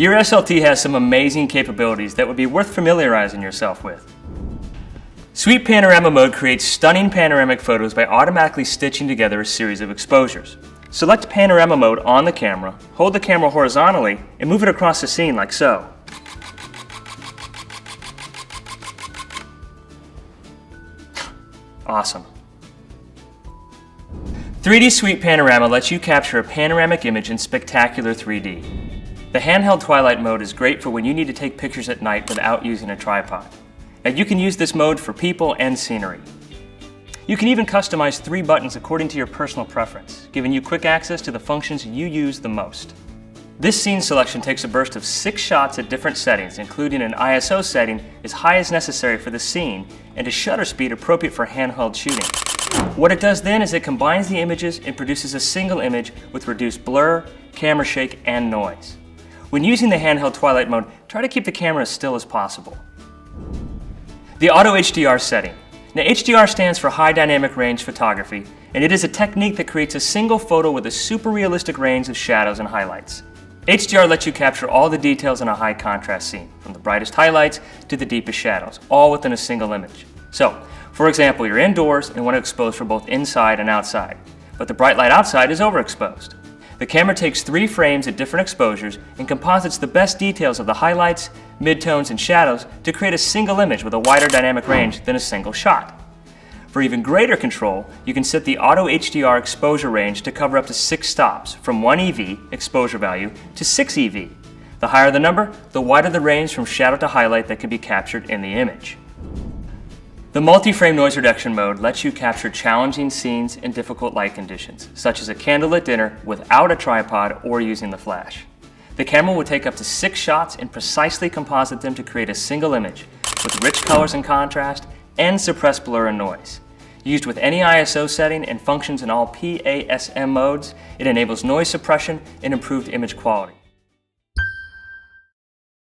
Your SLT has some amazing capabilities that would be worth familiarizing yourself with. Sweep Panorama Mode creates stunning panoramic photos by automatically stitching together a series of exposures. Select Panorama Mode on the camera, hold the camera horizontally, and move it across the scene like so. Awesome. 3D Sweep Panorama lets you capture a panoramic image in spectacular 3D. The Handheld Twilight mode is great for when you need to take pictures at night without using a tripod. And you can use this mode for people and scenery. You can even customize 3 buttons according to your personal preference, giving you quick access to the functions you use the most. This scene selection takes a burst of 6 shots at different settings, including an ISO setting as high as necessary for the scene and a shutter speed appropriate for handheld shooting. What it does then is it combines the images and produces a single image with reduced blur, camera shake, and noise. When using the Handheld Twilight mode, try to keep the camera as still as possible. The Auto HDR setting. Now, HDR stands for High Dynamic Range Photography, and it is a technique that creates a single photo with a super realistic range of shadows and highlights. HDR lets you capture all the details in a high contrast scene, from the brightest highlights to the deepest shadows, all within a single image. So, for example, you're indoors and want to expose for both inside and outside, but the bright light outside is overexposed. The camera takes 3 frames at different exposures and composites the best details of the highlights, midtones, and shadows to create a single image with a wider dynamic range than a single shot. For even greater control, you can set the Auto HDR exposure range to cover up to 6 stops, from 1 EV exposure value to 6 EV. The higher the number, the wider the range from shadow to highlight that can be captured in the image. The multi-frame noise reduction mode lets you capture challenging scenes in difficult light conditions, such as a candlelit dinner without a tripod or using the flash. The camera will take up to 6 shots and precisely composite them to create a single image with rich colors and contrast and suppress blur and noise. Used with any ISO setting and functions in all PASM modes, it enables noise suppression and improved image quality.